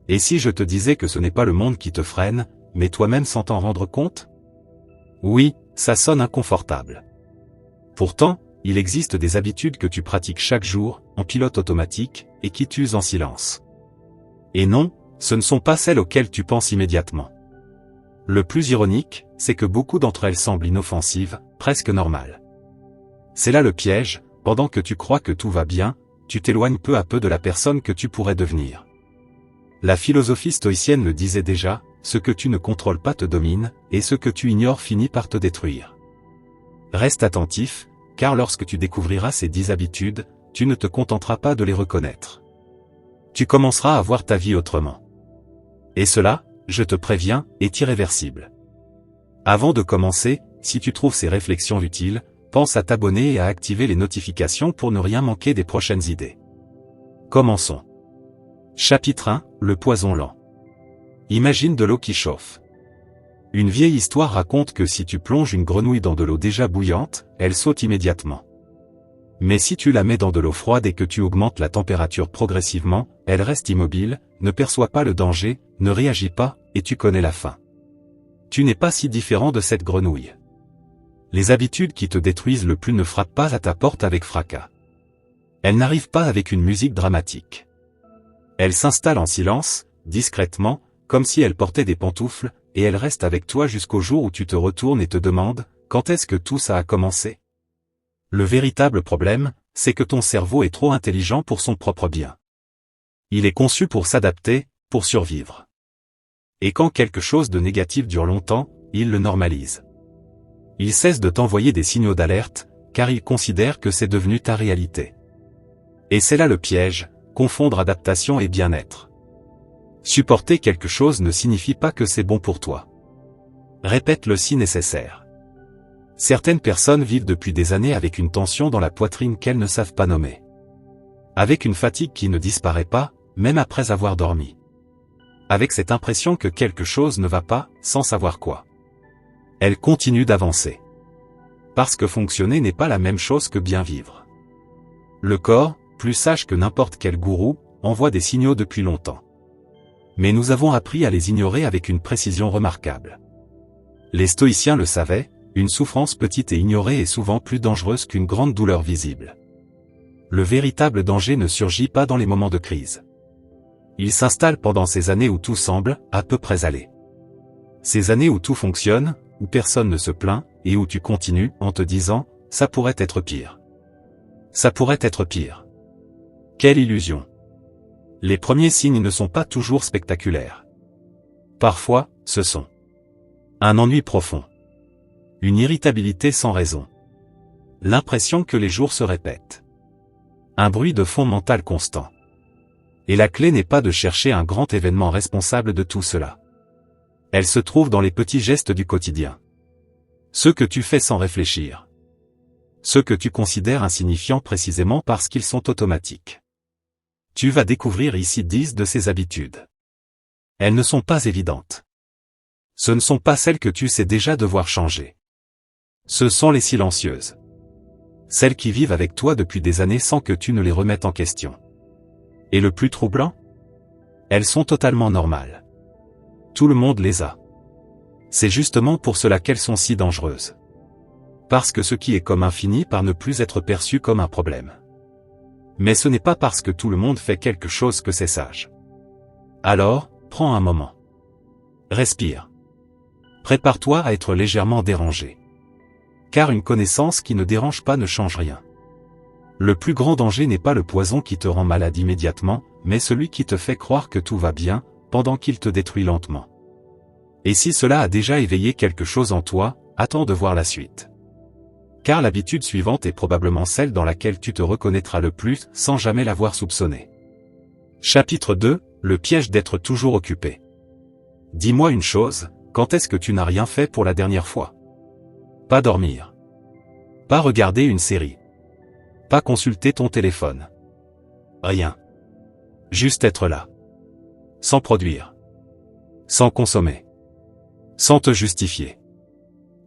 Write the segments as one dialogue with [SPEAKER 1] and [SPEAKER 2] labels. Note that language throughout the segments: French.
[SPEAKER 1] Et si je te disais que ce n'est pas le monde qui te freine, mais toi-même sans t'en rendre compte? Oui, ça sonne inconfortable. Pourtant, il existe des habitudes que tu pratiques chaque jour, en pilote automatique, et qui t'usent en silence. Et non, ce ne sont pas celles auxquelles tu penses immédiatement. Le plus ironique, c'est que beaucoup d'entre elles semblent inoffensives, presque normales. C'est là le piège, pendant que tu crois que tout va bien, tu t'éloignes peu à peu de la personne que tu pourrais devenir. La philosophie stoïcienne le disait déjà, ce que tu ne contrôles pas te domine, et ce que tu ignores finit par te détruire. Reste attentif, car lorsque tu découvriras ces 10 habitudes, tu ne te contenteras pas de les reconnaître. Tu commenceras à voir ta vie autrement. Et cela, je te préviens, est irréversible. Avant de commencer, si tu trouves ces réflexions utiles, pense à t'abonner et à activer les notifications pour ne rien manquer des prochaines idées. Commençons. Chapitre 1, le poison lent. Imagine de l'eau qui chauffe. Une vieille histoire raconte que si tu plonges une grenouille dans de l'eau déjà bouillante, elle saute immédiatement. Mais si tu la mets dans de l'eau froide et que tu augmentes la température progressivement, elle reste immobile, ne perçoit pas le danger, ne réagit pas, et tu connais la fin. Tu n'es pas si différent de cette grenouille. Les habitudes qui te détruisent le plus ne frappent pas à ta porte avec fracas. Elles n'arrivent pas avec une musique dramatique. Elles s'installent en silence, discrètement, comme si elles portaient des pantoufles, et elles restent avec toi jusqu'au jour où tu te retournes et te demandes, quand est-ce que tout ça a commencé? Le véritable problème, c'est que ton cerveau est trop intelligent pour son propre bien. Il est conçu pour s'adapter, pour survivre. Et quand quelque chose de négatif dure longtemps, il le normalise. Il cesse de t'envoyer des signaux d'alerte, car il considère que c'est devenu ta réalité. Et c'est là le piège, confondre adaptation et bien-être. Supporter quelque chose ne signifie pas que c'est bon pour toi. Répète-le si nécessaire. Certaines personnes vivent depuis des années avec une tension dans la poitrine qu'elles ne savent pas nommer. Avec une fatigue qui ne disparaît pas, même après avoir dormi. Avec cette impression que quelque chose ne va pas, sans savoir quoi. Elles continuent d'avancer. Parce que fonctionner n'est pas la même chose que bien vivre. Le corps, plus sage que n'importe quel gourou, envoie des signaux depuis longtemps. Mais nous avons appris à les ignorer avec une précision remarquable. Les stoïciens le savaient, une souffrance petite et ignorée est souvent plus dangereuse qu'une grande douleur visible. Le véritable danger ne surgit pas dans les moments de crise. Il s'installe pendant ces années où tout semble, à peu près aller. Ces années où tout fonctionne, où personne ne se plaint, et où tu continues, en te disant, ça pourrait être pire. Ça pourrait être pire. Quelle illusion. Les premiers signes ne sont pas toujours spectaculaires. Parfois, ce sont un ennui profond. Une irritabilité sans raison. L'impression que les jours se répètent. Un bruit de fond mental constant. Et la clé n'est pas de chercher un grand événement responsable de tout cela. Elle se trouve dans les petits gestes du quotidien. Ceux que tu fais sans réfléchir. Ceux que tu considères insignifiants précisément parce qu'ils sont automatiques. Tu vas découvrir ici 10 de ces habitudes. Elles ne sont pas évidentes. Ce ne sont pas celles que tu sais déjà devoir changer. Ce sont les silencieuses. Celles qui vivent avec toi depuis des années sans que tu ne les remettes en question. Et le plus troublant? Elles sont totalement normales. Tout le monde les a. C'est justement pour cela qu'elles sont si dangereuses. Parce que ce qui est commun finit par ne plus être perçu comme un problème. Mais ce n'est pas parce que tout le monde fait quelque chose que c'est sage. Alors, prends un moment. Respire. Prépare-toi à être légèrement dérangé. Car une connaissance qui ne dérange pas ne change rien. Le plus grand danger n'est pas le poison qui te rend malade immédiatement, mais celui qui te fait croire que tout va bien, pendant qu'il te détruit lentement. Et si cela a déjà éveillé quelque chose en toi, attends de voir la suite. Car l'habitude suivante est probablement celle dans laquelle tu te reconnaîtras le plus, sans jamais l'avoir soupçonné. Chapitre 2, le piège d'être toujours occupé. Dis-moi une chose, quand est-ce que tu n'as rien fait pour la dernière fois? Pas dormir. Pas regarder une série. Pas consulter ton téléphone. Rien. Juste être là. Sans produire. Sans consommer. Sans te justifier.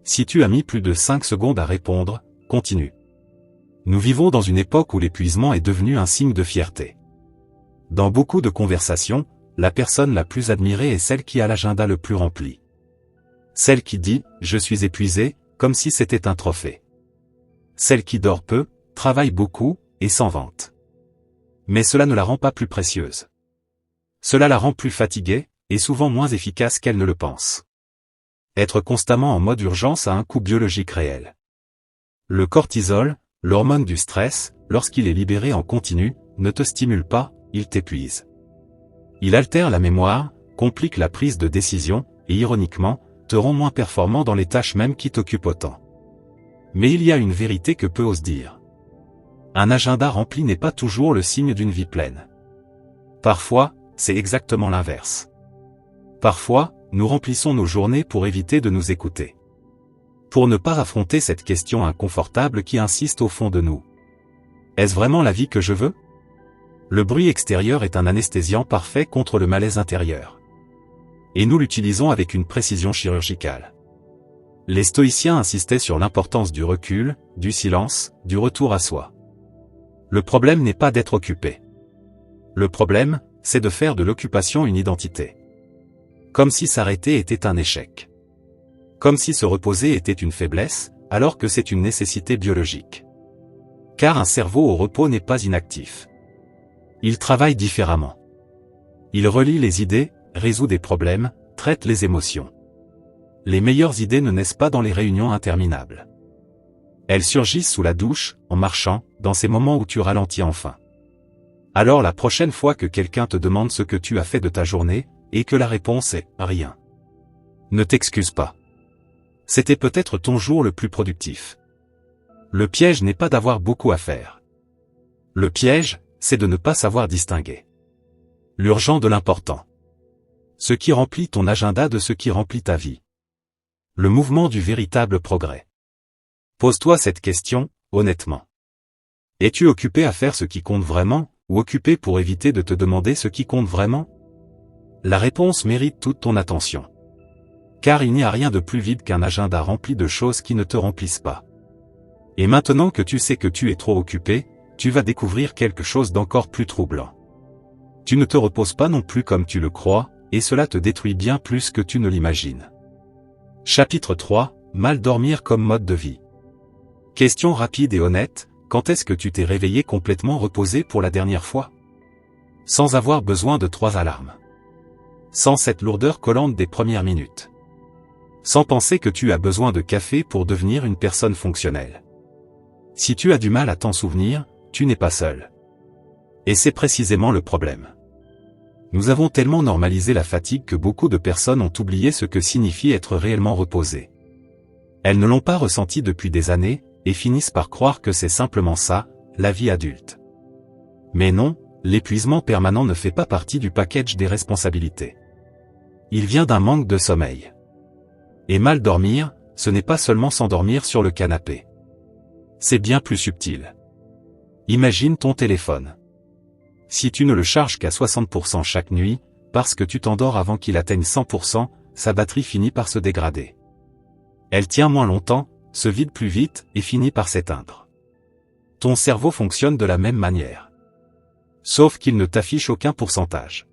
[SPEAKER 1] Si tu as mis plus de 5 secondes à répondre, continue. Nous vivons dans une époque où l'épuisement est devenu un signe de fierté. Dans beaucoup de conversations, la personne la plus admirée est celle qui a l'agenda le plus rempli. Celle qui dit « je suis épuisé » comme si c'était un trophée. Celle qui dort peu, travaille beaucoup, et s'en vante. Mais cela ne la rend pas plus précieuse. Cela la rend plus fatiguée, et souvent moins efficace qu'elle ne le pense. Être constamment en mode urgence a un coût biologique réel. Le cortisol, l'hormone du stress, lorsqu'il est libéré en continu, ne te stimule pas, il t'épuise. Il altère la mémoire, complique la prise de décision, et ironiquement, te rend moins performant dans les tâches même qui t'occupent autant. Mais il y a une vérité que peu osent dire. Un agenda rempli n'est pas toujours le signe d'une vie pleine. Parfois, c'est exactement l'inverse. Parfois, nous remplissons nos journées pour éviter de nous écouter. Pour ne pas affronter cette question inconfortable qui insiste au fond de nous. Est-ce vraiment la vie que je veux ? Le bruit extérieur est un anesthésiant parfait contre le malaise intérieur. Et nous l'utilisons avec une précision chirurgicale. Les stoïciens insistaient sur l'importance du recul, du silence, du retour à soi. Le problème n'est pas d'être occupé. Le problème, c'est de faire de l'occupation une identité. Comme si s'arrêter était un échec. Comme si se reposer était une faiblesse, alors que c'est une nécessité biologique. Car un cerveau au repos n'est pas inactif. Il travaille différemment. Il relie les idées, résout des problèmes, traite les émotions. Les meilleures idées ne naissent pas dans les réunions interminables. Elles surgissent sous la douche, en marchant, dans ces moments où tu ralentis enfin. Alors la prochaine fois que quelqu'un te demande ce que tu as fait de ta journée, et que la réponse est « rien », ne t'excuse pas. C'était peut-être ton jour le plus productif. Le piège n'est pas d'avoir beaucoup à faire. Le piège, c'est de ne pas savoir distinguer l'urgent de l'important. Ce qui remplit ton agenda de ce qui remplit ta vie. Le mouvement du véritable progrès. Pose-toi cette question, honnêtement. Es-tu occupé à faire ce qui compte vraiment, ou occupé pour éviter de te demander ce qui compte vraiment ? La réponse mérite toute ton attention. Car il n'y a rien de plus vide qu'un agenda rempli de choses qui ne te remplissent pas. Et maintenant que tu sais que tu es trop occupé, tu vas découvrir quelque chose d'encore plus troublant. Tu ne te reposes pas non plus comme tu le crois, et cela te détruit bien plus que tu ne l'imagines. Chapitre 3, mal dormir comme mode de vie. Question rapide et honnête, quand est-ce que tu t'es réveillé complètement reposé pour la dernière fois ? Sans avoir besoin de 3 alarmes. Sans cette lourdeur collante des premières minutes. Sans penser que tu as besoin de café pour devenir une personne fonctionnelle. Si tu as du mal à t'en souvenir, tu n'es pas seul. Et c'est précisément le problème. Nous avons tellement normalisé la fatigue que beaucoup de personnes ont oublié ce que signifie être réellement reposé. Elles ne l'ont pas ressenti depuis des années, et finissent par croire que c'est simplement ça, la vie adulte. Mais non, l'épuisement permanent ne fait pas partie du package des responsabilités. Il vient d'un manque de sommeil. Et mal dormir, ce n'est pas seulement s'endormir sur le canapé. C'est bien plus subtil. Imagine ton téléphone. Si tu ne le charges qu'à 60% chaque nuit, parce que tu t'endors avant qu'il atteigne 100%, sa batterie finit par se dégrader. Elle tient moins longtemps, se vide plus vite et finit par s'éteindre. Ton cerveau fonctionne de la même manière. Sauf qu'il ne t'affiche aucun pourcentage.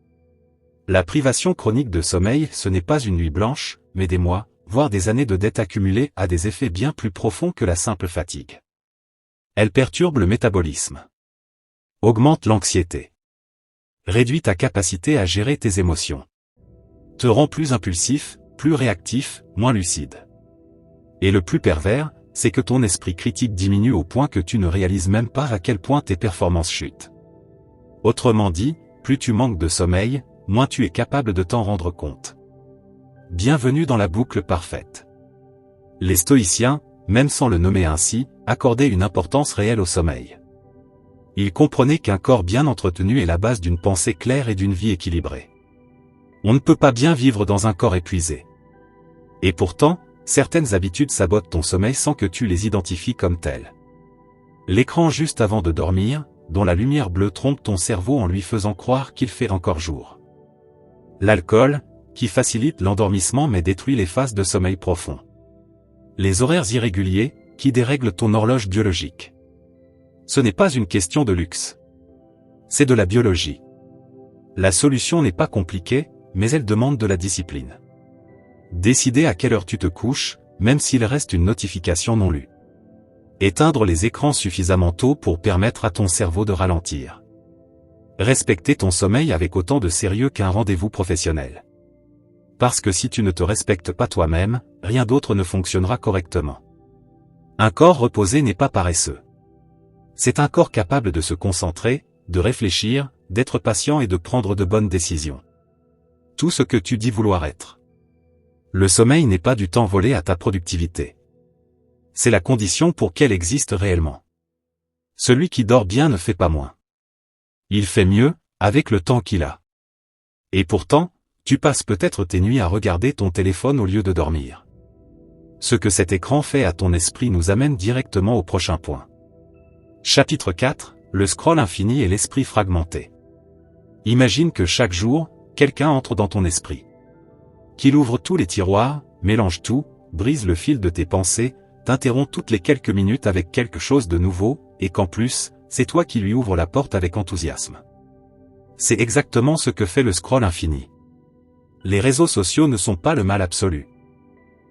[SPEAKER 1] La privation chronique de sommeil, ce n'est pas une nuit blanche, mais des mois, voire des années de dettes accumulées a des effets bien plus profonds que la simple fatigue. Elle perturbe le métabolisme. Augmente l'anxiété. Réduit ta capacité à gérer tes émotions. Te rend plus impulsif, plus réactif, moins lucide. Et le plus pervers, c'est que ton esprit critique diminue au point que tu ne réalises même pas à quel point tes performances chutent. Autrement dit, plus tu manques de sommeil, moins tu es capable de t'en rendre compte. Bienvenue dans la boucle parfaite. Les stoïciens, même sans le nommer ainsi, accordaient une importance réelle au sommeil. Ils comprenaient qu'un corps bien entretenu est la base d'une pensée claire et d'une vie équilibrée. On ne peut pas bien vivre dans un corps épuisé. Et pourtant, certaines habitudes sabotent ton sommeil sans que tu les identifies comme telles. L'écran juste avant de dormir, dont la lumière bleue trompe ton cerveau en lui faisant croire qu'il fait encore jour. L'alcool, qui facilite l'endormissement mais détruit les phases de sommeil profond. Les horaires irréguliers, qui dérèglent ton horloge biologique. Ce n'est pas une question de luxe. C'est de la biologie. La solution n'est pas compliquée, mais elle demande de la discipline. Décider à quelle heure tu te couches, même s'il reste une notification non lue. Éteindre les écrans suffisamment tôt pour permettre à ton cerveau de ralentir. Respecter ton sommeil avec autant de sérieux qu'un rendez-vous professionnel. Parce que si tu ne te respectes pas toi-même, rien d'autre ne fonctionnera correctement. Un corps reposé n'est pas paresseux. C'est un corps capable de se concentrer, de réfléchir, d'être patient et de prendre de bonnes décisions. Tout ce que tu dis vouloir être. Le sommeil n'est pas du temps volé à ta productivité. C'est la condition pour qu'elle existe réellement. Celui qui dort bien ne fait pas moins. Il fait mieux, avec le temps qu'il a. Et pourtant, tu passes peut-être tes nuits à regarder ton téléphone au lieu de dormir. Ce que cet écran fait à ton esprit nous amène directement au prochain point. Chapitre 4, le scroll infini et l'esprit fragmenté. Imagine que chaque jour, quelqu'un entre dans ton esprit. Qu'il ouvre tous les tiroirs, mélange tout, brise le fil de tes pensées, t'interrompt toutes les quelques minutes avec quelque chose de nouveau, et qu'en plus, c'est toi qui lui ouvres la porte avec enthousiasme. C'est exactement ce que fait le scroll infini. Les réseaux sociaux ne sont pas le mal absolu.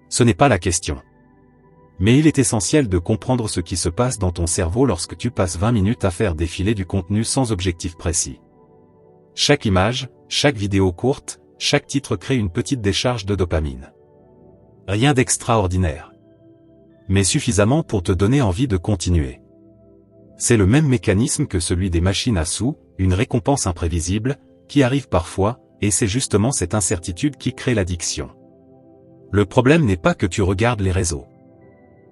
[SPEAKER 1] Ce n'est pas la question. Mais il est essentiel de comprendre ce qui se passe dans ton cerveau lorsque tu passes 20 minutes à faire défiler du contenu sans objectif précis. Chaque image, chaque vidéo courte, chaque titre crée une petite décharge de dopamine. Rien d'extraordinaire. Mais suffisamment pour te donner envie de continuer. C'est le même mécanisme que celui des machines à sous, une récompense imprévisible, qui arrive parfois, et c'est justement cette incertitude qui crée l'addiction. Le problème n'est pas que tu regardes les réseaux.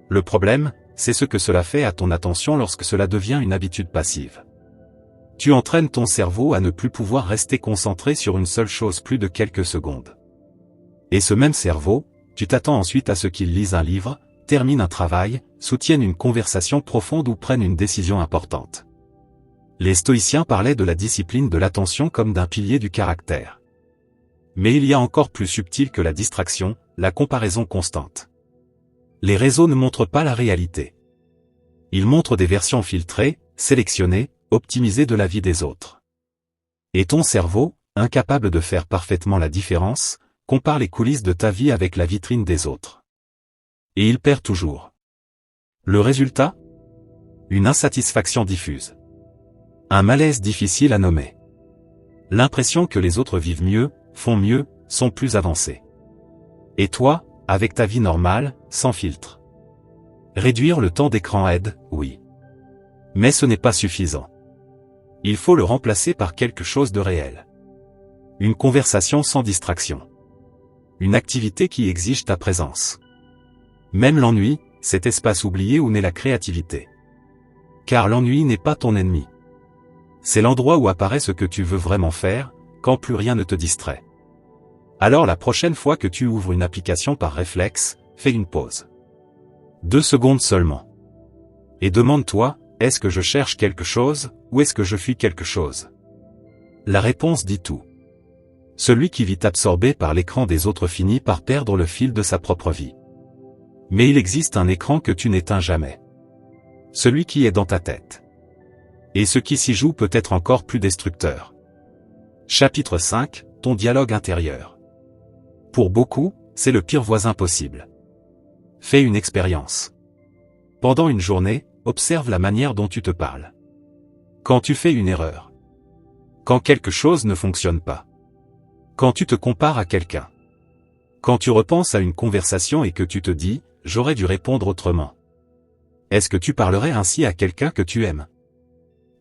[SPEAKER 1] Le problème, c'est ce que cela fait à ton attention lorsque cela devient une habitude passive. Tu entraînes ton cerveau à ne plus pouvoir rester concentré sur une seule chose plus de quelques secondes. Et ce même cerveau, tu t'attends ensuite à ce qu'il lise un livre, termine un travail, soutienne une conversation profonde ou prenne une décision importante. Les stoïciens parlaient de la discipline de l'attention comme d'un pilier du caractère. Mais il y a encore plus subtil que la distraction, la comparaison constante. Les réseaux ne montrent pas la réalité. Ils montrent des versions filtrées, sélectionnées, optimisées de la vie des autres. Et ton cerveau, incapable de faire parfaitement la différence, compare les coulisses de ta vie avec la vitrine des autres. Et il perd toujours. Le résultat ? Une insatisfaction diffuse. Un malaise difficile à nommer. L'impression que les autres vivent mieux, font mieux, sont plus avancés. Et toi, avec ta vie normale, sans filtre. Réduire le temps d'écran aide, oui. Mais ce n'est pas suffisant. Il faut le remplacer par quelque chose de réel. Une conversation sans distraction. Une activité qui exige ta présence. Même l'ennui, cet espace oublié où naît la créativité. Car l'ennui n'est pas ton ennemi. C'est l'endroit où apparaît ce que tu veux vraiment faire, quand plus rien ne te distrait. Alors la prochaine fois que tu ouvres une application par réflexe, fais une pause. 2 secondes seulement. Et demande-toi, est-ce que je cherche quelque chose, ou est-ce que je fuis quelque chose ? La réponse dit tout. Celui qui vit absorbé par l'écran des autres finit par perdre le fil de sa propre vie. Mais il existe un écran que tu n'éteins jamais. Celui qui est dans ta tête. Et ce qui s'y joue peut être encore plus destructeur. Chapitre 5, ton dialogue intérieur. Pour beaucoup, c'est le pire voisin possible. Fais une expérience. Pendant une journée, observe la manière dont tu te parles. Quand tu fais une erreur. Quand quelque chose ne fonctionne pas. Quand tu te compares à quelqu'un. Quand tu repenses à une conversation et que tu te dis, j'aurais dû répondre autrement. Est-ce que tu parlerais ainsi à quelqu'un que tu aimes ?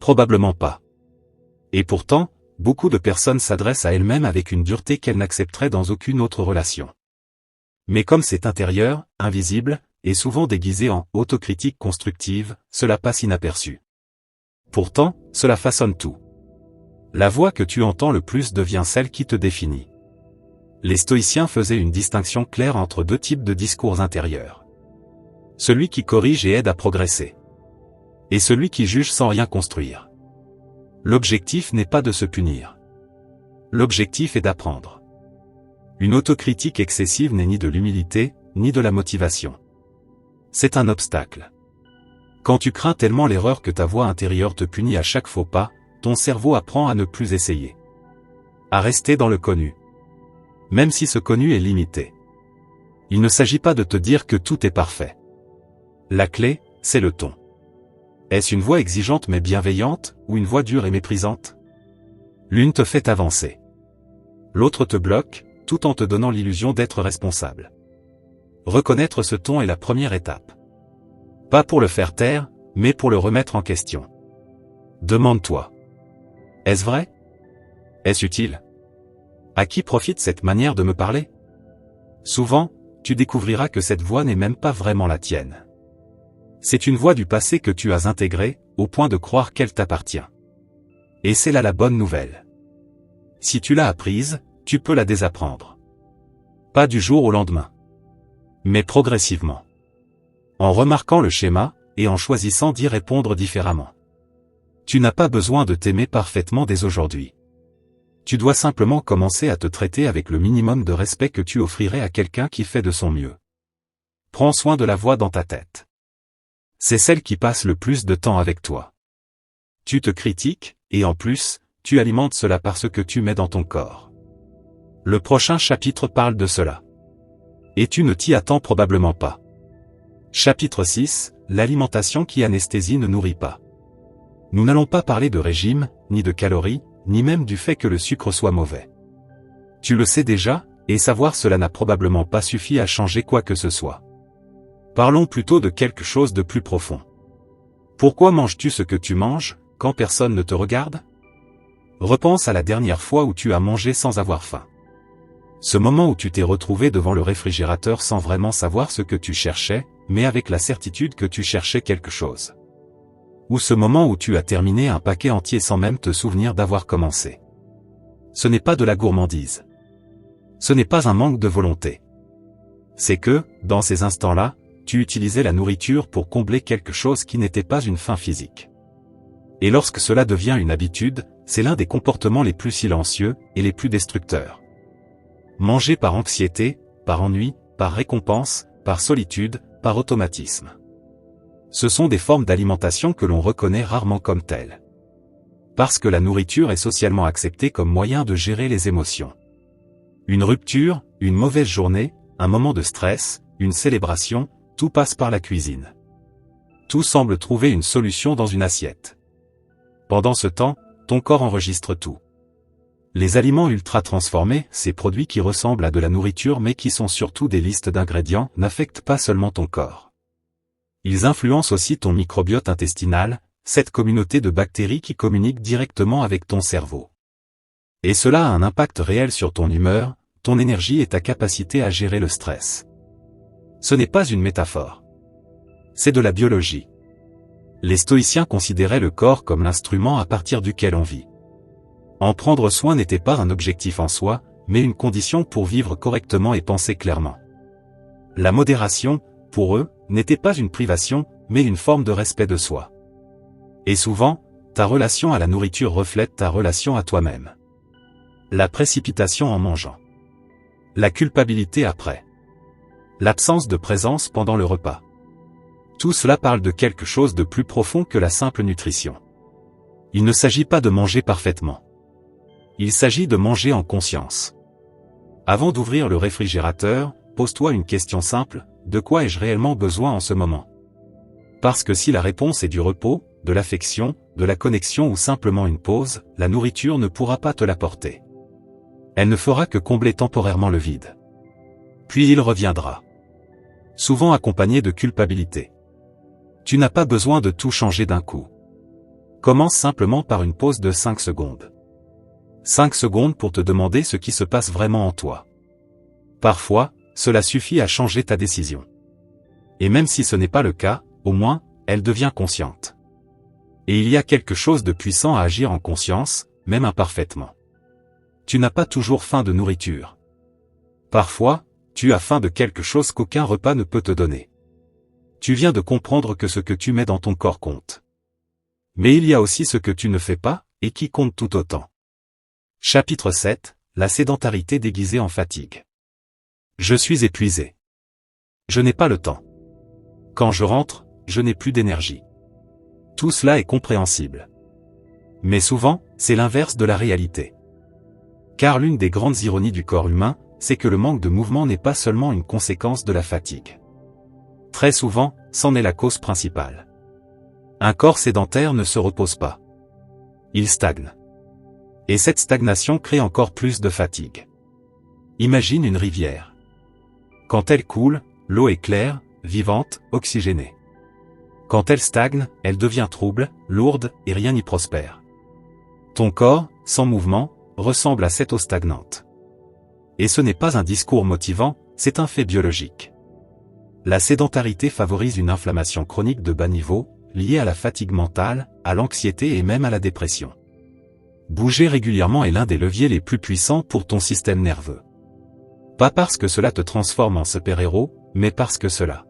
[SPEAKER 1] Probablement pas. Et pourtant, beaucoup de personnes s'adressent à elles-mêmes avec une dureté qu'elles n'accepteraient dans aucune autre relation. Mais comme c'est intérieur, invisible, et souvent déguisé en autocritique constructive, cela passe inaperçu. Pourtant, cela façonne tout. La voix que tu entends le plus devient celle qui te définit. Les stoïciens faisaient une distinction claire entre 2 types de discours intérieurs. Celui qui corrige et aide à progresser. Et celui qui juge sans rien construire. L'objectif n'est pas de se punir. L'objectif est d'apprendre. Une autocritique excessive n'est ni de l'humilité, ni de la motivation. C'est un obstacle. Quand tu crains tellement l'erreur que ta voix intérieure te punit à chaque faux pas, ton cerveau apprend à ne plus essayer. à rester dans le connu. Même si ce connu est limité. Il ne s'agit pas de te dire que tout est parfait. La clé, c'est le ton. Est-ce une voix exigeante mais bienveillante, ou une voix dure et méprisante? L'une te fait avancer. L'autre te bloque, tout en te donnant l'illusion d'être responsable. Reconnaître ce ton est la première étape. Pas pour le faire taire, mais pour le remettre en question. Demande-toi. Est-ce vrai? Est-ce utile? À qui profite cette manière de me parler? Souvent, tu découvriras que cette voix n'est même pas vraiment la tienne. C'est une voix du passé que tu as intégrée, au point de croire qu'elle t'appartient. Et c'est là la bonne nouvelle. Si tu l'as apprise, tu peux la désapprendre. Pas du jour au lendemain. Mais progressivement. En remarquant le schéma, et en choisissant d'y répondre différemment. Tu n'as pas besoin de t'aimer parfaitement dès aujourd'hui. Tu dois simplement commencer à te traiter avec le minimum de respect que tu offrirais à quelqu'un qui fait de son mieux. Prends soin de la voix dans ta tête. C'est celle qui passe le plus de temps avec toi. Tu te critiques, et en plus, tu alimentes cela par ce que tu mets dans ton corps. Le prochain chapitre parle de cela. Et tu ne t'y attends probablement pas. Chapitre 6, l'alimentation qui anesthésie ne nourrit pas. Nous n'allons pas parler de régime, ni de calories, ni même du fait que le sucre soit mauvais. Tu le sais déjà, et savoir cela n'a probablement pas suffi à changer quoi que ce soit. Parlons plutôt de quelque chose de plus profond. Pourquoi manges-tu ce que tu manges, quand personne ne te regarde? Repense à la dernière fois où tu as mangé sans avoir faim. Ce moment où tu t'es retrouvé devant le réfrigérateur sans vraiment savoir ce que tu cherchais, mais avec la certitude que tu cherchais quelque chose. Ou ce moment où tu as terminé un paquet entier sans même te souvenir d'avoir commencé. Ce n'est pas de la gourmandise. Ce n'est pas un manque de volonté. C'est que, dans ces instants-là, tu utilisais la nourriture pour combler quelque chose qui n'était pas une faim physique. Et lorsque cela devient une habitude, c'est l'un des comportements les plus silencieux et les plus destructeurs. Manger par anxiété, par ennui, par récompense, par solitude, par automatisme. Ce sont des formes d'alimentation que l'on reconnaît rarement comme telles. Parce que la nourriture est socialement acceptée comme moyen de gérer les émotions. Une rupture, une mauvaise journée, un moment de stress, une célébration, tout passe par la cuisine. Tout semble trouver une solution dans une assiette. Pendant ce temps, ton corps enregistre tout. Les aliments ultra transformés, ces produits qui ressemblent à de la nourriture mais qui sont surtout des listes d'ingrédients, n'affectent pas seulement ton corps. Ils influencent aussi ton microbiote intestinal, cette communauté de bactéries qui communiquent directement avec ton cerveau. Et cela a un impact réel sur ton humeur, ton énergie et ta capacité à gérer le stress. Ce n'est pas une métaphore. C'est de la biologie. Les stoïciens considéraient le corps comme l'instrument à partir duquel on vit. En prendre soin n'était pas un objectif en soi, mais une condition pour vivre correctement et penser clairement. La modération, pour eux, n'était pas une privation, mais une forme de respect de soi. Et souvent, ta relation à la nourriture reflète ta relation à toi-même. La précipitation en mangeant. La culpabilité après. L'absence de présence pendant le repas. Tout cela parle de quelque chose de plus profond que la simple nutrition. Il ne s'agit pas de manger parfaitement. Il s'agit de manger en conscience. Avant d'ouvrir le réfrigérateur, pose-toi une question simple, de quoi ai-je réellement besoin en ce moment? Parce que si la réponse est du repos, de l'affection, de la connexion ou simplement une pause, la nourriture ne pourra pas te l'apporter. Elle ne fera que combler temporairement le vide. Puis il reviendra. Souvent accompagné de culpabilité. Tu n'as pas besoin de tout changer d'un coup. Commence simplement par une pause de 5 secondes. 5 secondes pour te demander ce qui se passe vraiment en toi. Parfois, cela suffit à changer ta décision. Et même si ce n'est pas le cas, au moins, elle devient consciente. Et il y a quelque chose de puissant à agir en conscience, même imparfaitement. Tu n'as pas toujours faim de nourriture. Parfois, tu as faim de quelque chose qu'aucun repas ne peut te donner. Tu viens de comprendre que ce que tu mets dans ton corps compte. Mais il y a aussi ce que tu ne fais pas, et qui compte tout autant. Chapitre 7, la sédentarité déguisée en fatigue. Je suis épuisé. Je n'ai pas le temps. Quand je rentre, je n'ai plus d'énergie. Tout cela est compréhensible. Mais souvent, c'est l'inverse de la réalité. Car l'une des grandes ironies du corps humain, c'est que le manque de mouvement n'est pas seulement une conséquence de la fatigue. Très souvent, c'en est la cause principale. Un corps sédentaire ne se repose pas. Il stagne. Et cette stagnation crée encore plus de fatigue. Imagine une rivière. Quand elle coule, l'eau est claire, vivante, oxygénée. Quand elle stagne, elle devient trouble, lourde, et rien n'y prospère. Ton corps, sans mouvement, ressemble à cette eau stagnante. Et ce n'est pas un discours motivant, c'est un fait biologique. La sédentarité favorise une inflammation chronique de bas niveau, liée à la fatigue mentale, à l'anxiété et même à la dépression. Bouger régulièrement est l'un des leviers les plus puissants pour ton système nerveux. Pas parce que cela te transforme en super-héros, mais parce que cela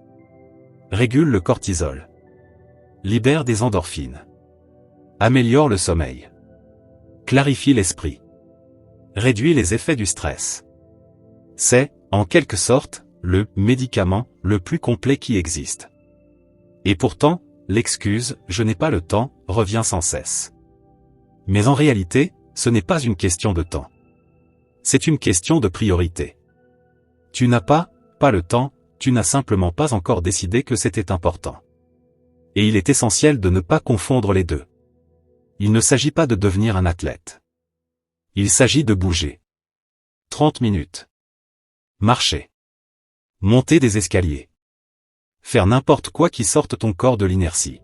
[SPEAKER 1] régule le cortisol, libère des endorphines, améliore le sommeil, clarifie l'esprit, réduit les effets du stress. C'est, en quelque sorte, le médicament le plus complet qui existe. Et pourtant, l'excuse « je n'ai pas le temps » revient sans cesse. Mais en réalité, ce n'est pas une question de temps. C'est une question de priorité. Tu n'as pas le temps, tu n'as simplement pas encore décidé que c'était important. Et il est essentiel de ne pas confondre les deux. Il ne s'agit pas de devenir un athlète. Il s'agit de bouger. 30 minutes. Marcher. Monter des escaliers. Faire n'importe quoi qui sorte ton corps de l'inertie.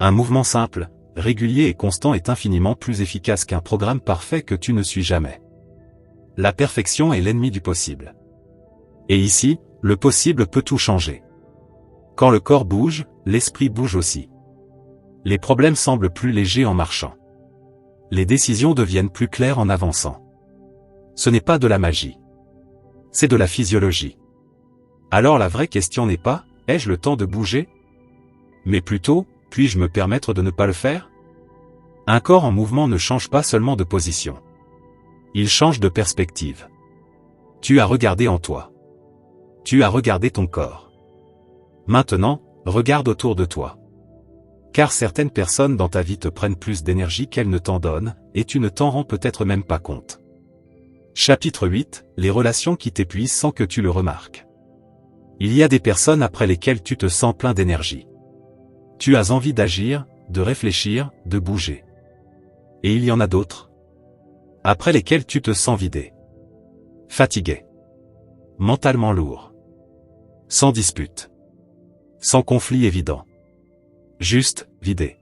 [SPEAKER 1] Un mouvement simple, régulier et constant est infiniment plus efficace qu'un programme parfait que tu ne suis jamais. La perfection est l'ennemi du possible. Et ici, le possible peut tout changer. Quand le corps bouge, l'esprit bouge aussi. Les problèmes semblent plus légers en marchant. Les décisions deviennent plus claires en avançant. Ce n'est pas de la magie. C'est de la physiologie. Alors la vraie question n'est pas « ai-je le temps de bouger ?» mais plutôt « puis-je me permettre de ne pas le faire ?» Un corps en mouvement ne change pas seulement de position. Il change de perspective. Tu as regardé en toi. Tu as regardé ton corps. Maintenant, regarde autour de toi. Car certaines personnes dans ta vie te prennent plus d'énergie qu'elles ne t'en donnent, et tu ne t'en rends peut-être même pas compte. Chapitre 8, les relations qui t'épuisent sans que tu le remarques. Il y a des personnes après lesquelles tu te sens plein d'énergie. Tu as envie d'agir, de réfléchir, de bouger. Et il y en a d'autres, après lesquelles tu te sens vidé. Fatigué. Mentalement lourd. Sans dispute. Sans conflit évident. Juste, vidé.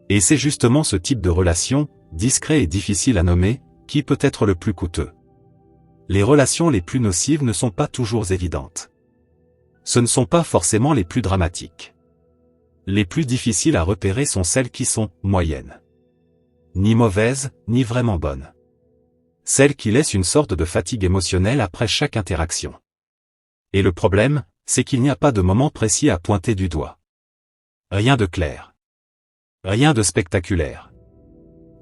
[SPEAKER 1] Et c'est justement ce type de relation, discret et difficile à nommer, qui peut être le plus coûteux. Les relations les plus nocives ne sont pas toujours évidentes. Ce ne sont pas forcément les plus dramatiques. Les plus difficiles à repérer sont celles qui sont moyennes. Ni mauvaises, ni vraiment bonnes. Celles qui laissent une sorte de fatigue émotionnelle après chaque interaction. Et le problème, c'est qu'il n'y a pas de moment précis à pointer du doigt. Rien de clair. Rien de spectaculaire.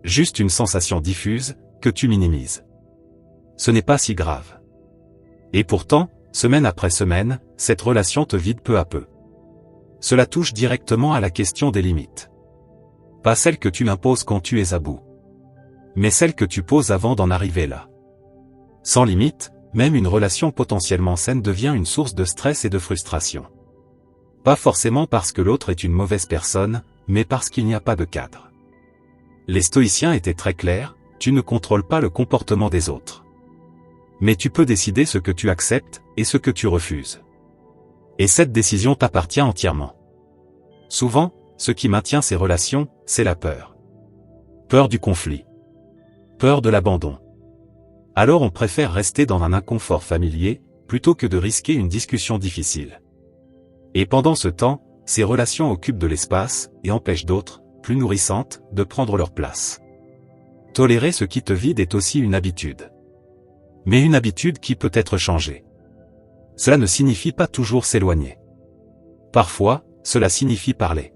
[SPEAKER 1] Juste une sensation diffuse, que tu minimises. Ce n'est pas si grave. Et pourtant, semaine après semaine, cette relation te vide peu à peu. Cela touche directement à la question des limites. Pas celle que tu imposes quand tu es à bout. Mais celle que tu poses avant d'en arriver là. Sans limite, même une relation potentiellement saine devient une source de stress et de frustration. Pas forcément parce que l'autre est une mauvaise personne, mais parce qu'il n'y a pas de cadre. Les stoïciens étaient très clairs, tu ne contrôles pas le comportement des autres. Mais tu peux décider ce que tu acceptes, et ce que tu refuses. Et cette décision t'appartient entièrement. Souvent, ce qui maintient ces relations, c'est la peur. Peur du conflit. Peur de l'abandon. Alors on préfère rester dans un inconfort familier, plutôt que de risquer une discussion difficile. Et pendant ce temps, ces relations occupent de l'espace, et empêchent d'autres, plus nourrissantes, de prendre leur place. Tolérer ce qui te vide est aussi une habitude. Mais une habitude qui peut être changée. Cela ne signifie pas toujours s'éloigner. Parfois, cela signifie parler.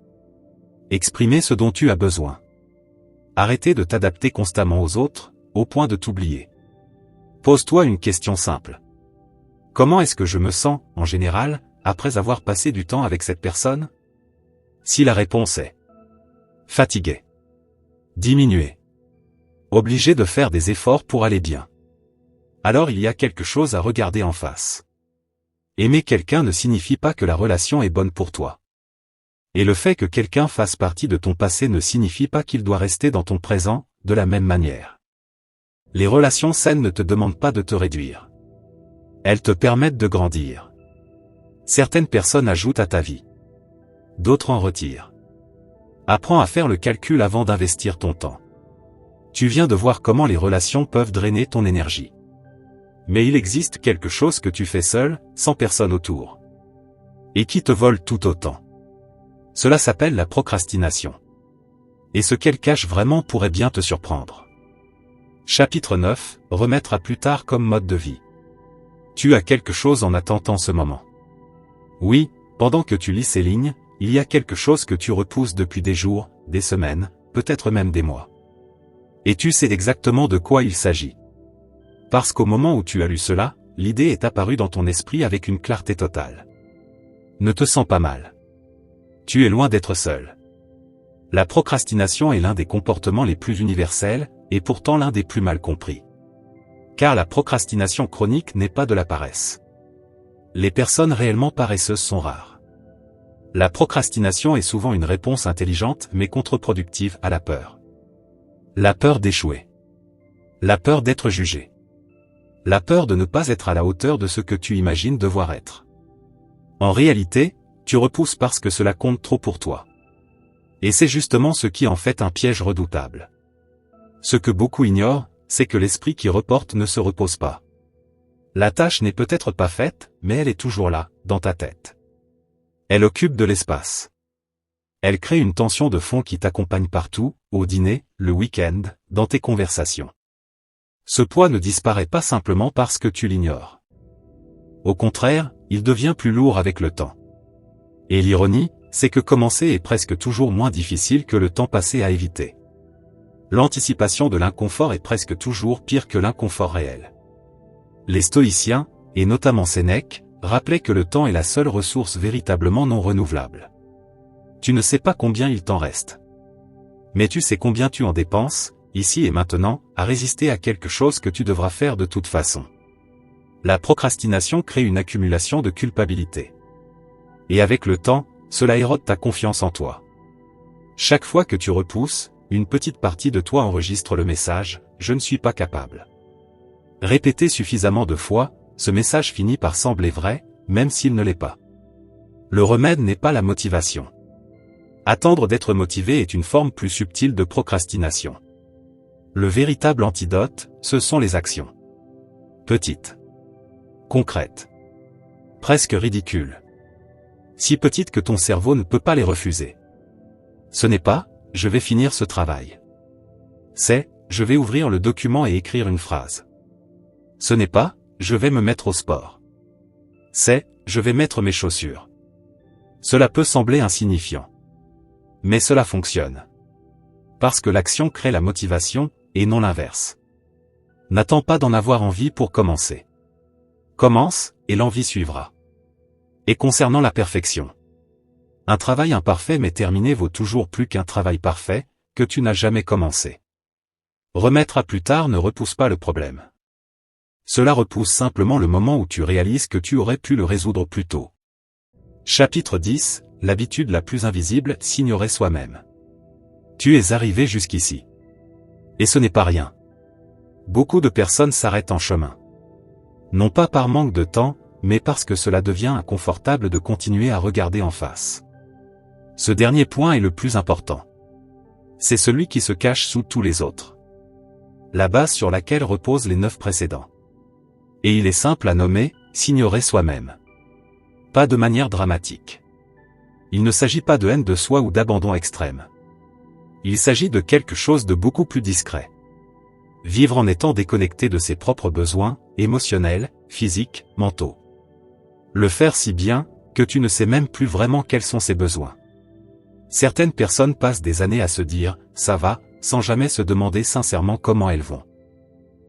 [SPEAKER 1] Exprimer ce dont tu as besoin. Arrêter de t'adapter constamment aux autres, au point de t'oublier. Pose-toi une question simple. Comment est-ce que je me sens, en général, après avoir passé du temps avec cette personne? Si la réponse est fatigué, diminué, obligé de faire des efforts pour aller bien. Alors il y a quelque chose à regarder en face. Aimer quelqu'un ne signifie pas que la relation est bonne pour toi. Et le fait que quelqu'un fasse partie de ton passé ne signifie pas qu'il doit rester dans ton présent, de la même manière. Les relations saines ne te demandent pas de te réduire. Elles te permettent de grandir. Certaines personnes ajoutent à ta vie. D'autres en retirent. Apprends à faire le calcul avant d'investir ton temps. Tu viens de voir comment les relations peuvent drainer ton énergie. Mais il existe quelque chose que tu fais seul, sans personne autour. Et qui te vole tout autant. Cela s'appelle la procrastination. Et ce qu'elle cache vraiment pourrait bien te surprendre. Chapitre 9, remettre à plus tard comme mode de vie. Tu as quelque chose en attendant ce moment. Oui, pendant que tu lis ces lignes, il y a quelque chose que tu repousses depuis des jours, des semaines, peut-être même des mois. Et tu sais exactement de quoi il s'agit. Parce qu'au moment où tu as lu cela, l'idée est apparue dans ton esprit avec une clarté totale. Ne te sens pas mal. Tu es loin d'être seul. La procrastination est l'un des comportements les plus universels, et pourtant l'un des plus mal compris. Car la procrastination chronique n'est pas de la paresse. Les personnes réellement paresseuses sont rares. La procrastination est souvent une réponse intelligente mais contre-productive à la peur. La peur d'échouer. La peur d'être jugé. La peur de ne pas être à la hauteur de ce que tu imagines devoir être. En réalité, tu repousses parce que cela compte trop pour toi. Et c'est justement ce qui en fait un piège redoutable. Ce que beaucoup ignorent, c'est que l'esprit qui reporte ne se repose pas. La tâche n'est peut-être pas faite, mais elle est toujours là, dans ta tête. Elle occupe de l'espace. Elle crée une tension de fond qui t'accompagne partout, au dîner, le week-end, dans tes conversations. Ce poids ne disparaît pas simplement parce que tu l'ignores. Au contraire, il devient plus lourd avec le temps. Et l'ironie, c'est que commencer est presque toujours moins difficile que le temps passé à éviter. L'anticipation de l'inconfort est presque toujours pire que l'inconfort réel. Les stoïciens, et notamment Sénèque, rappelaient que le temps est la seule ressource véritablement non renouvelable. Tu ne sais pas combien il t'en reste. Mais tu sais combien tu en dépenses, ici et maintenant, à résister à quelque chose que tu devras faire de toute façon. La procrastination crée une accumulation de culpabilité. Et avec le temps, cela érode ta confiance en toi. Chaque fois que tu repousses, une petite partie de toi enregistre le message « Je ne suis pas capable ». Répété suffisamment de fois, ce message finit par sembler vrai, même s'il ne l'est pas. Le remède n'est pas la motivation. Attendre d'être motivé est une forme plus subtile de procrastination. Le véritable antidote, ce sont les actions. Petites. Concrètes. Presque ridicules. Si petites que ton cerveau ne peut pas les refuser. Ce n'est pas « je vais finir ce travail ». C'est « je vais ouvrir le document et écrire une phrase ». Ce n'est pas « je vais me mettre au sport ». C'est « je vais mettre mes chaussures ». Cela peut sembler insignifiant. Mais cela fonctionne. Parce que l'action crée la motivation, et non l'inverse. N'attends pas d'en avoir envie pour commencer. Commence, et l'envie suivra. Et concernant la perfection. Un travail imparfait mais terminé vaut toujours plus qu'un travail parfait, que tu n'as jamais commencé. Remettre à plus tard ne repousse pas le problème. Cela repousse simplement le moment où tu réalises que tu aurais pu le résoudre plus tôt. Chapitre 10, l'habitude la plus invisible, s'ignorer soi-même. Tu es arrivé jusqu'ici. Et ce n'est pas rien. Beaucoup de personnes s'arrêtent en chemin. Non pas par manque de temps, mais parce que cela devient inconfortable de continuer à regarder en face. Ce dernier point est le plus important. C'est celui qui se cache sous tous les autres. La base sur laquelle reposent les 9 précédents. Et il est simple à nommer, s'ignorer soi-même. Pas de manière dramatique. Il ne s'agit pas de haine de soi ou d'abandon extrême. Il s'agit de quelque chose de beaucoup plus discret. Vivre en étant déconnecté de ses propres besoins, émotionnels, physiques, mentaux. Le faire si bien, que tu ne sais même plus vraiment quels sont ses besoins. Certaines personnes passent des années à se dire « ça va », sans jamais se demander sincèrement comment elles vont.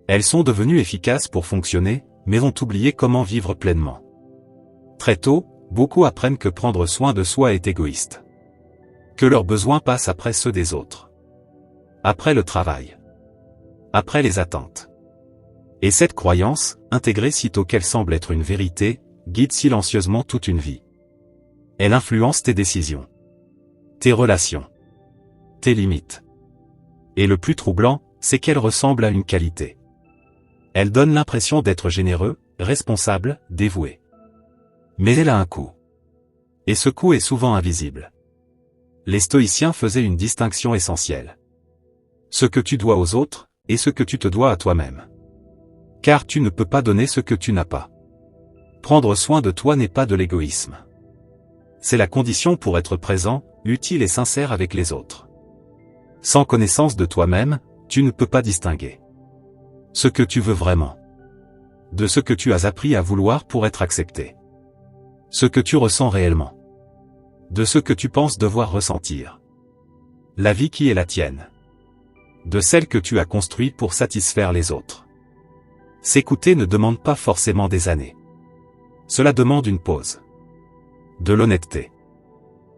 [SPEAKER 1] Elles sont devenues efficaces pour fonctionner, mais ont oublié comment vivre pleinement. Très tôt, beaucoup apprennent que prendre soin de soi est égoïste. Que leurs besoins passent après ceux des autres. Après le travail. après les attentes. Et cette croyance, intégrée sitôt qu'elle semble être une vérité, guide silencieusement toute une vie. Elle influence tes décisions, tes relations, tes limites. Et le plus troublant, c'est qu'elle ressemble à une qualité. Elle donne l'impression d'être généreux, responsable, dévoué. Mais elle a un coût. Et ce coût est souvent invisible. Les stoïciens faisaient une distinction essentielle. Ce que tu dois aux autres, et ce que tu te dois à toi-même. Car tu ne peux pas donner ce que tu n'as pas. Prendre soin de toi n'est pas de l'égoïsme. C'est la condition pour être présent, utile et sincère avec les autres. Sans connaissance de toi-même, tu ne peux pas distinguer ce que tu veux vraiment de ce que tu as appris à vouloir pour être accepté. Ce que tu ressens réellement de ce que tu penses devoir ressentir. La vie qui est la tienne. De celle que tu as construite pour satisfaire les autres. S'écouter ne demande pas forcément des années. Cela demande une pause. De l'honnêteté.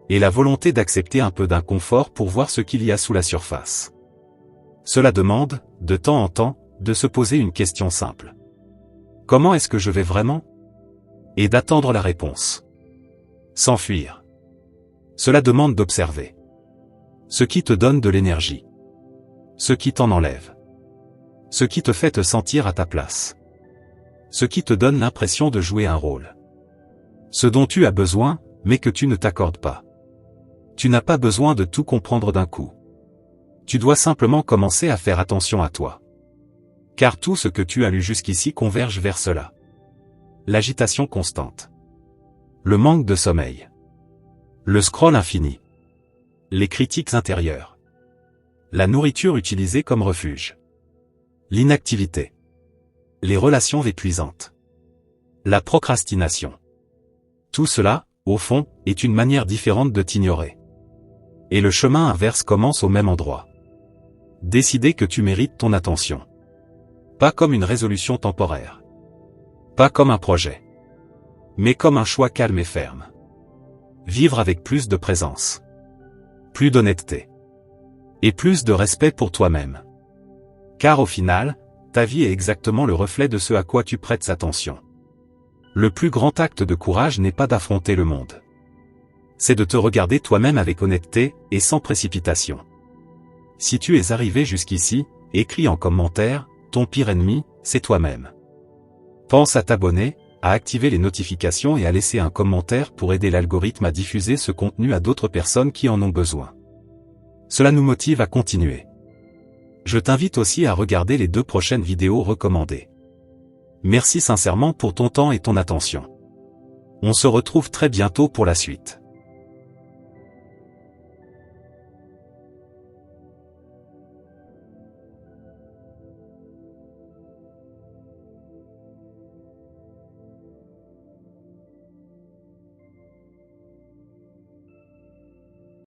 [SPEAKER 1] Et la volonté d'accepter un peu d'inconfort pour voir ce qu'il y a sous la surface. Cela demande, de temps en temps, de se poser une question simple. Comment est-ce que je vais vraiment? Et d'attendre la réponse. Sans fuir. Cela demande d'observer. Ce qui te donne de l'énergie. Ce qui t'en enlève. Ce qui te fait te sentir à ta place. Ce qui te donne l'impression de jouer un rôle. Ce dont tu as besoin, mais que tu ne t'accordes pas. Tu n'as pas besoin de tout comprendre d'un coup. Tu dois simplement commencer à faire attention à toi. Car tout ce que tu as lu jusqu'ici converge vers cela. L'agitation constante. Le manque de sommeil. Le scroll infini. Les critiques intérieures. La nourriture utilisée comme refuge. L'inactivité. Les relations épuisantes. La procrastination. Tout cela, au fond, est une manière différente de t'ignorer. Et le chemin inverse commence au même endroit. Décider que tu mérites ton attention. Pas comme une résolution temporaire. Pas comme un projet. Mais comme un choix calme et ferme. Vivre avec plus de présence. Plus d'honnêteté. Et plus de respect pour toi-même. Car au final, ta vie est exactement le reflet de ce à quoi tu prêtes attention. Le plus grand acte de courage n'est pas d'affronter le monde. C'est de te regarder toi-même avec honnêteté, et sans précipitation. Si tu es arrivé jusqu'ici, écris en commentaire, ton pire ennemi, c'est toi-même. Pense à t'abonner, à activer les notifications et à laisser un commentaire pour aider l'algorithme à diffuser ce contenu à d'autres personnes qui en ont besoin. Cela nous motive à continuer. Je t'invite aussi à regarder les 2 prochaines vidéos recommandées. Merci sincèrement pour ton temps et ton attention. On se retrouve très bientôt pour la suite.